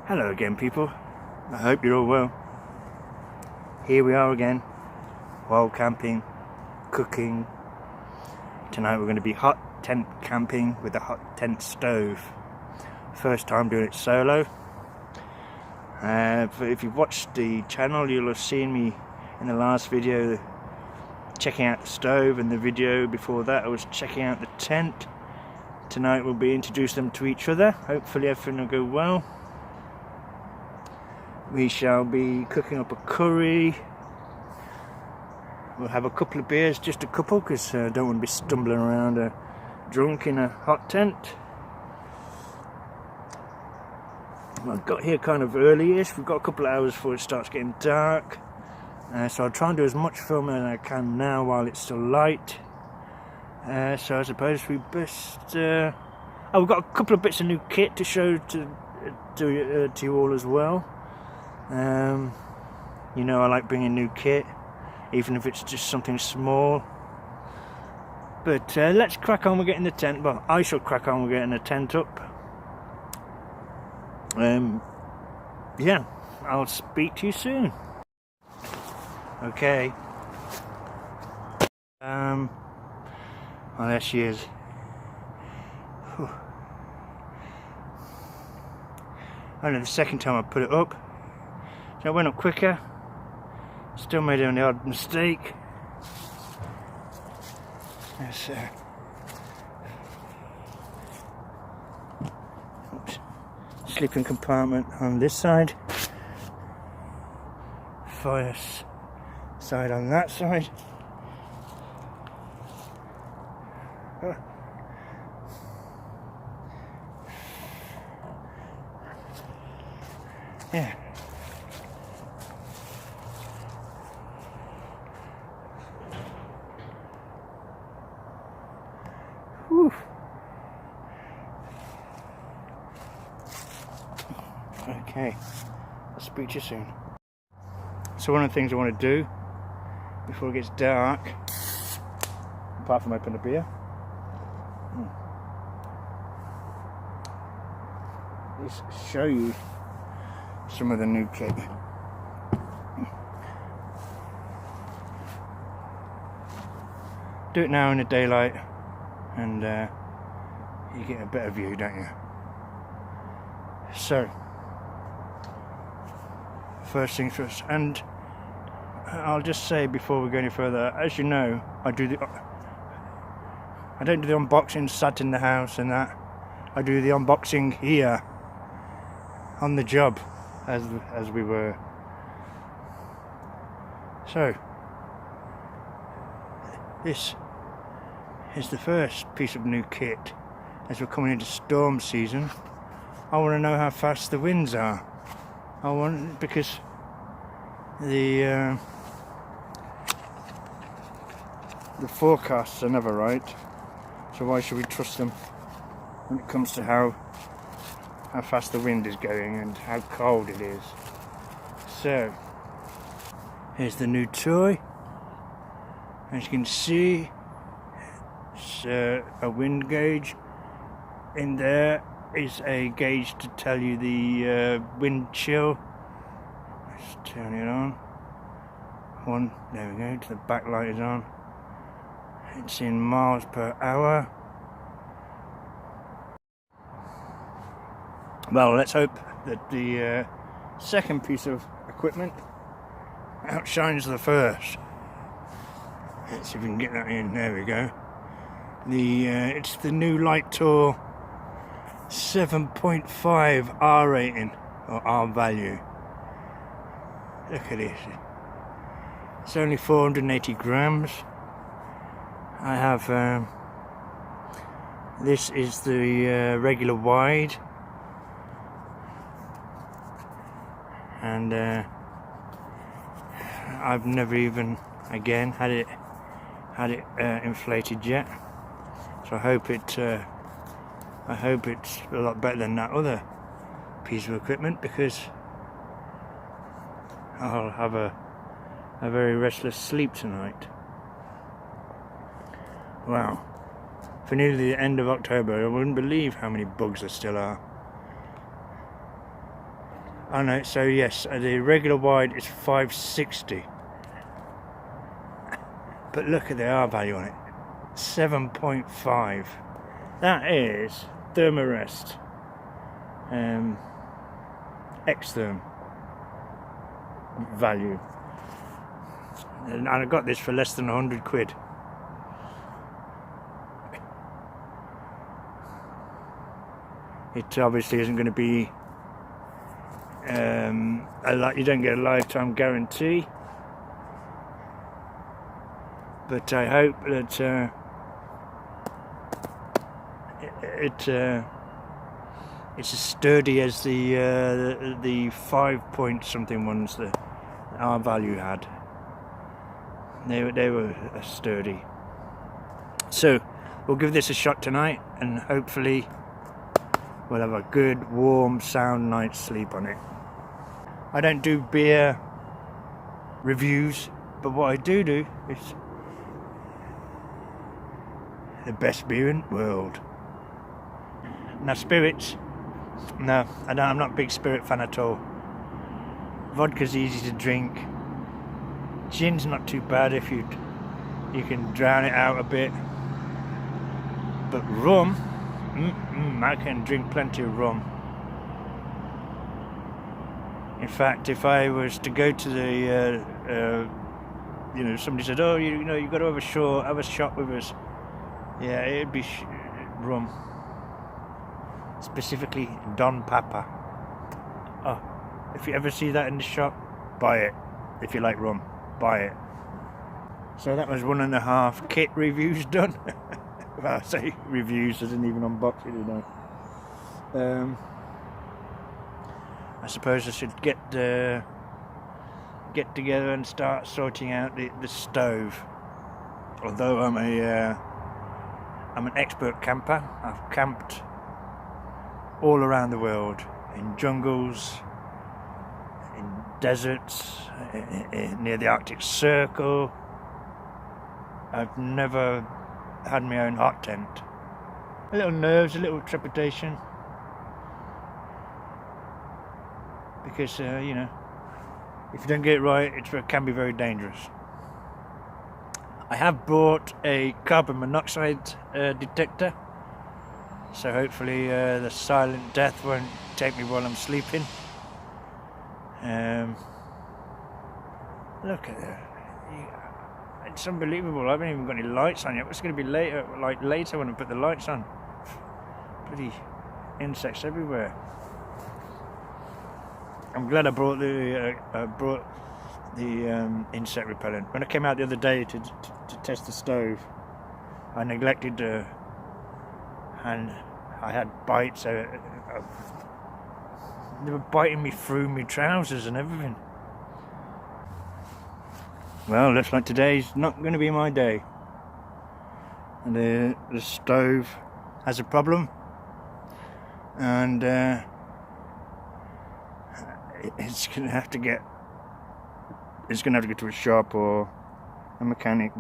Hello again, people. I hope you're all well. Here we are again, wild camping, cooking. Tonight we're going to be hot tent camping with a hot tent stove. First time doing it solo. But if you've watched the channel, you'll have seen me in the last video checking out the stove, and the video before that I was checking out the tent. Tonight we'll be introducing them to each other. Hopefully everything will go well. We shall be cooking up a curry. We'll have a couple of beers, just a couple, because I don't want to be stumbling around drunk in a hot tent. I got here kind of early-ish. We've got a couple of hours before it starts getting dark. So I'll try and do as much filming as I can now while it's still light. So I suppose we best... we've got a couple of bits of new kit to show to you all as well. You know, I like bringing new kit, even if it's just something small. But let's crack on with getting the tent. Well, I shall crack on with getting the tent up. Yeah, I'll speak to you soon. Okay. Well, there she is. Whew. Only the second time I put it up. So it went up quicker. Still made an odd mistake. There's sleeping compartment on this side. Fire side on that side. Yeah. Whew. Okay, I'll speak to you soon. So one of the things I want to do before it gets dark, apart from open a beer, is show you some of the new kit. Do it now in the daylight, and you get a better view, don't you? So, first things first, and I'll just say before we go any further, as you know, I don't do the unboxing sat in the house and that. I do the unboxing here on the job, as we were. So, this is the first piece of new kit. As we're coming into storm season, I want to know how fast the winds are. Because the forecasts are never right. So why should we trust them when it comes to how fast the wind is going and how cold it is? So here's the new toy. As you can see, it's a wind gauge. In there is a gauge to tell you the wind chill. Let's turn it on. There we go, the backlight is on. It's in miles per hour. Well, let's hope that the second piece of equipment outshines the first. Let's see if we can get that in. There we go. It's the new Lightour 7.5 R rating, or R value. Look at this. It's only 480 grams. I have this is the regular wide, and I've never even again had it inflated yet. So I hope it's a lot better than that other piece of equipment, because I'll have a very restless sleep tonight. Wow, for nearly the end of October, I wouldn't believe how many bugs there still are. I know, so yes, the regular wide is 560. But look at the R value on it, 7.5. That is Thermarest X-Therm value. And I got this for less than 100 quid. It obviously isn't going to be you don't get a lifetime guarantee, but I hope that it's as sturdy as the 5 point something ones that R value had. They were sturdy. So we'll give this a shot tonight, and hopefully we'll have a good, warm, sound night's sleep on it. I don't do beer reviews, but what I do is the best beer in the world. Now spirits, no, I'm not a big spirit fan at all. Vodka's easy to drink. Gin's not too bad if you can drown it out a bit. But rum, I can drink plenty of rum. In fact, if I was to go to the, somebody said, "Oh, you got to have a shot with us." Yeah, it'd be rum. Specifically, Don Papa. Oh, if you ever see that in the shop, buy it. If you like rum, buy it. So that was 1.5 kit reviews done. Well, I say reviews, I didn't even unbox it, you know. I suppose I should get together and start sorting out the stove. Although I'm an expert camper, I've camped all around the world, in jungles, in deserts, near the Arctic Circle. I've never had my own hot tent. A little nerves, a little trepidation, because if you don't get it right, it can be very dangerous. I have bought a carbon monoxide detector, so hopefully the silent death won't take me while I'm sleeping. Look at that. It's unbelievable. I haven't even got any lights on yet. It's going to be later when I put the lights on. Bloody insects everywhere. I'm glad I brought the insect repellent. When I came out the other day to test the stove, I neglected and I had bites. They were biting me through my trousers and everything. Well, looks like today's not going to be my day. And the stove has a problem, and it's going to have to go to a shop or a mechanic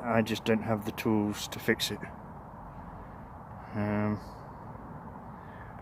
I just don't have the tools to fix it.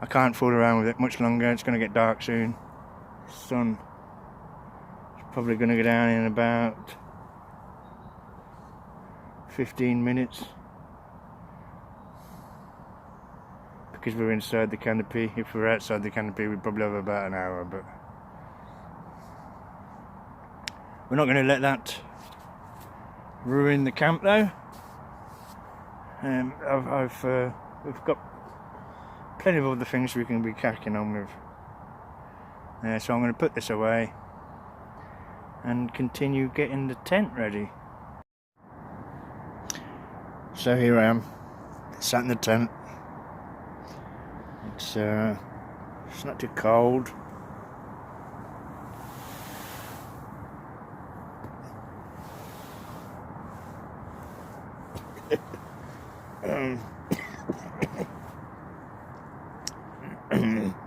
I can't fool around with it much longer. It's going to get dark soon. The sun is probably going to go down in about 15 minutes. Because we're inside the canopy. If we're outside the canopy, we'd probably have about an hour, but we're not going to let that ruin the camp though. We've got plenty of other things we can be cracking on with. So I'm going to put this away and continue getting the tent ready. So here I am, sat in the tent. It's not too cold.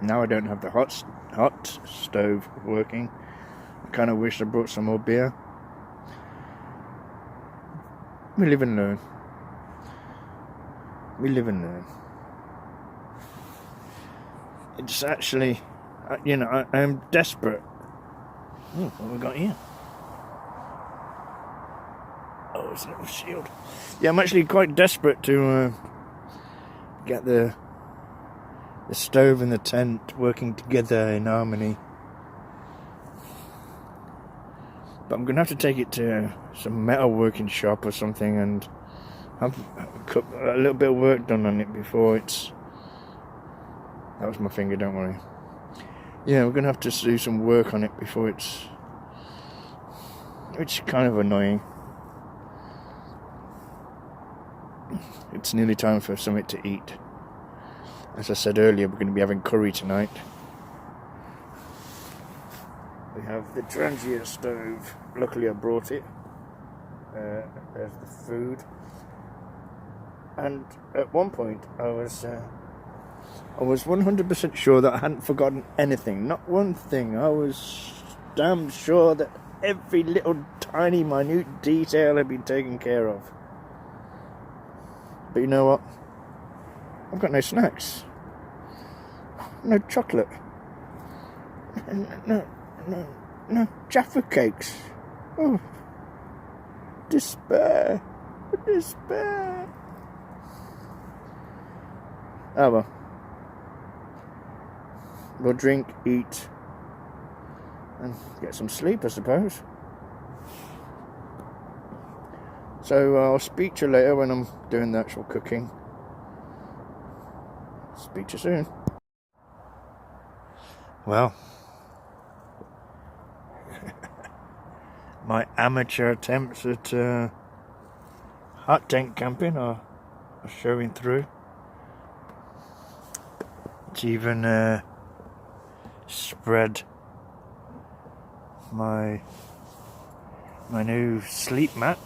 Now I don't have the hot stove working. I kind of wish I brought some more beer. We live and learn. It's actually, you know, I'm desperate. Oh, what have we got here? Oh, it's a little shield. Yeah, I'm actually quite desperate to get the stove and the tent working together in harmony. But I'm going to have to take it to some metalworking shop or something and have a little bit of work done on it before it's... That was my finger, don't worry. Yeah, we're going to have to do some work on it before it's... Which is kind of annoying. It's nearly time for something to eat. As I said earlier, we're going to be having curry tonight. We have the Trangia stove. Luckily I brought it. There's the food. And at one point I was 100% sure that I hadn't forgotten anything. Not one thing. I was damn sure that every little tiny minute detail had been taken care of. But you know what? I've got no snacks. No chocolate. No Jaffa cakes. Oh, despair. Despair. Oh well. We'll drink, eat, and get some sleep, I suppose. So I'll speak to you later when I'm doing the actual cooking. Speak to you soon. Well, my amateur attempts at hot tent camping are showing through. It's even spread my new sleep mat.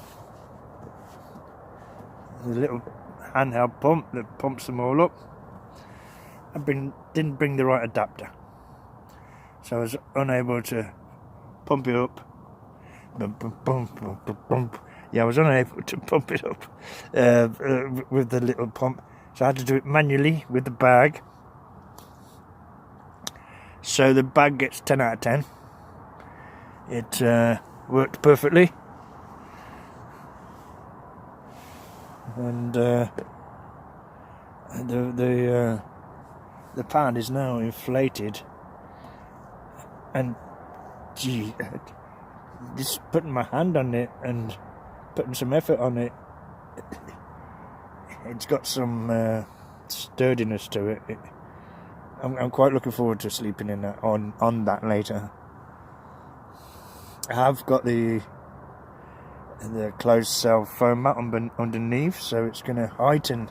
The little handheld pump that pumps them all up. Didn't bring the right adapter, so I was unable to pump it up. Yeah, I was unable to pump it up with the little pump, so I had to do it manually with the bag. So the bag gets 10 out of 10. It worked perfectly. And the pan is now inflated, and gee, just putting my hand on it and putting some effort on it, it's got some sturdiness to it. I'm quite looking forward to sleeping in that on that later. I have got the closed cell foam mat underneath, so it's going to heighten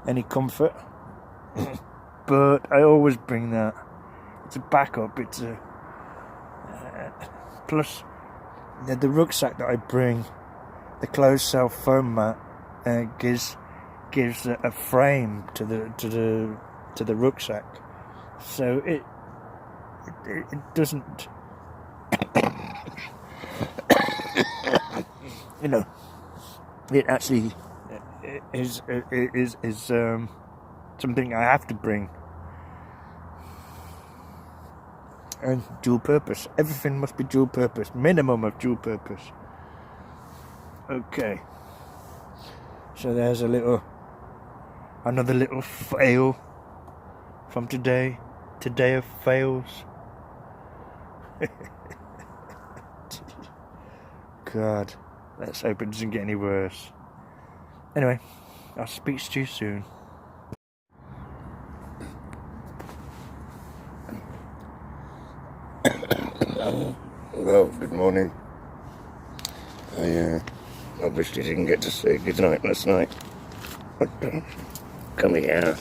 any comfort. But I always bring that. It's a backup. It's a plus the rucksack that I bring. The closed cell foam mat gives a frame to the rucksack, so it doesn't. You know, it actually is something I have to bring. And dual purpose. Everything must be dual purpose. Minimum of dual purpose. Okay. So there's another little fail from today. Today of fails. God. Let's hope it doesn't get any worse. Anyway, I'll speak to you soon. Well, good morning. I obviously didn't get to say goodnight last night. But coming out,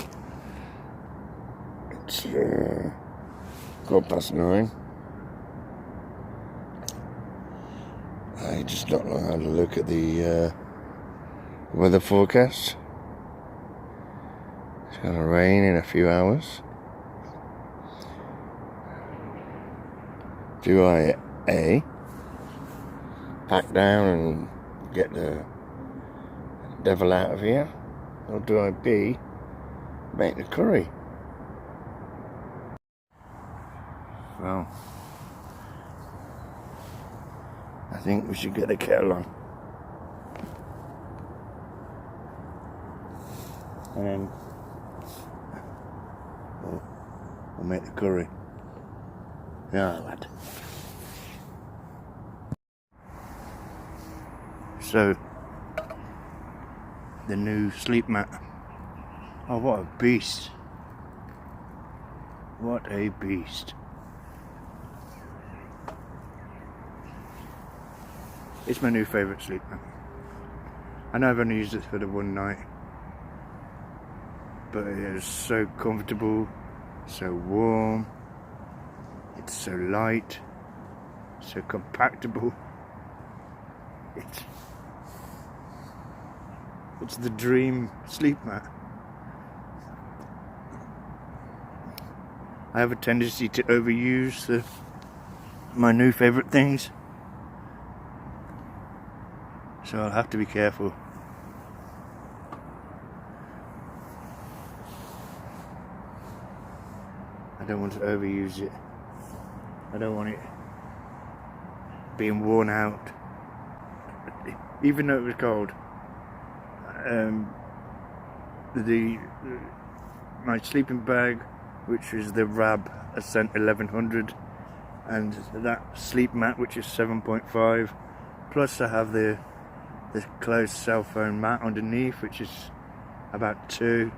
it's 9:15. I just don't know how to look at the weather forecast. It's going to rain in a few hours. Do I A, pack down and get the devil out of here, or do I B, make the curry? Well, I think we should get the kettle on. And then we'll make the curry. Yeah, lad. So, the new sleep mat. Oh, what a beast. What a beast. It's my new favourite sleep mat. I know I've only used it for the one night, but it is so comfortable, so warm, it's so light, so compactable. It's the dream sleep mat. I have a tendency to overuse my new favourite things, so I'll have to be careful. I don't want to overuse it. I don't want it being worn out. Even though it was cold, my sleeping bag, which is the Rab Ascent 1100, and that sleep mat, which is 7.5, plus I have the closed cell phone mat underneath, which is about 2.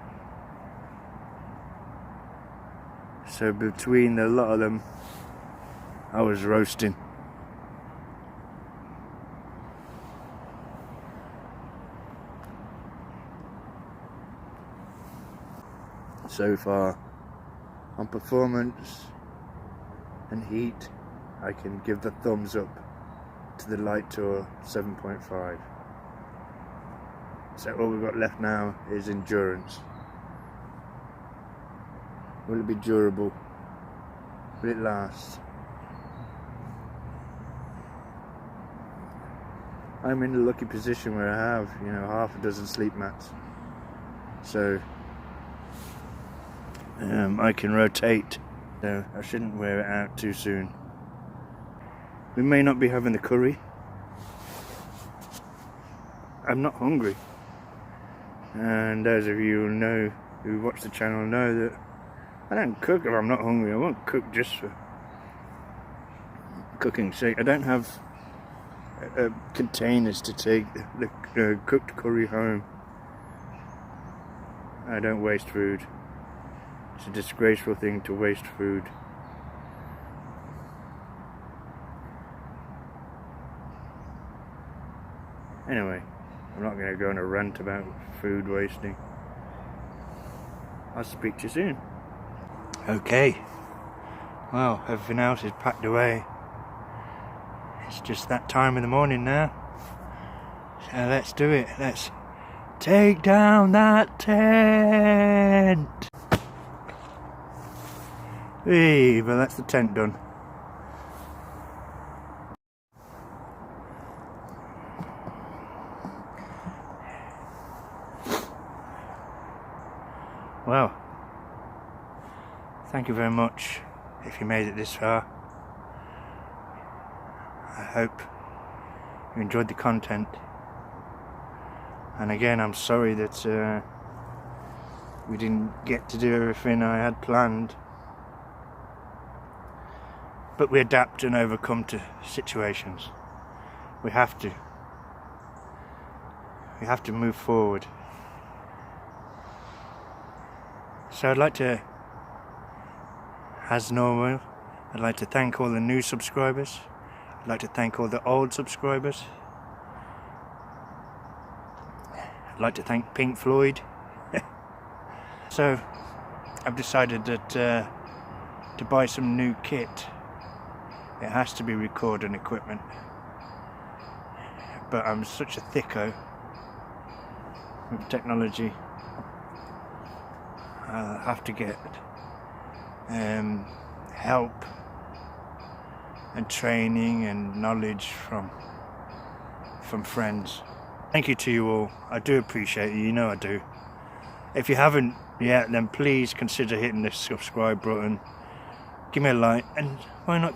So between a lot of them, I was roasting. So far, on performance and heat, I can give the thumbs up to the Light Tour 7.5. So all we've got left now is endurance. Will it be durable? Will it last? I'm in a lucky position where I have, half a dozen sleep mats. So I can rotate, so I shouldn't wear it out too soon. We may not be having the curry. I'm not hungry. And those of you who watch the channel know that I don't cook if I'm not hungry. I won't cook just for cooking's sake. I don't have containers to take the cooked curry home. I don't waste food. It's a disgraceful thing to waste food. Anyway, I'm not going to go on a rant about food wasting. I'll speak to you soon. Okay, well, everything else is packed away. It's just that time in the morning now. So let's do it. Let's take down that tent. Hey, but that's the tent done. Well, thank you very much if you made it this far. I hope you enjoyed the content. And again, I'm sorry that we didn't get to do everything I had planned. But we adapt and overcome to situations. We have to. We have to move forward. So I'd like to, as normal, I'd like to thank all the new subscribers. I'd like to thank all the old subscribers. I'd like to thank Pink Floyd. So I've decided that to buy some new kit. It has to be recording equipment. But I'm such a thicko with technology. I'll have to get help and training and knowledge from friends. Thank you to you all. I do appreciate you. You know I do. If you haven't yet, then please consider hitting the subscribe button. give me a like, and why not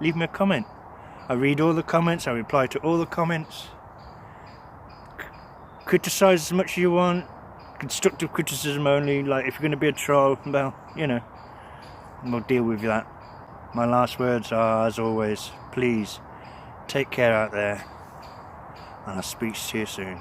leave me a comment? I read all the comments, I reply to all the comments. Criticise as much as you want. Constructive criticism only. Like, if you're going to be a troll, well, you know, we'll deal with that. My last words are, as always, please take care out there, and I'll speak to you soon.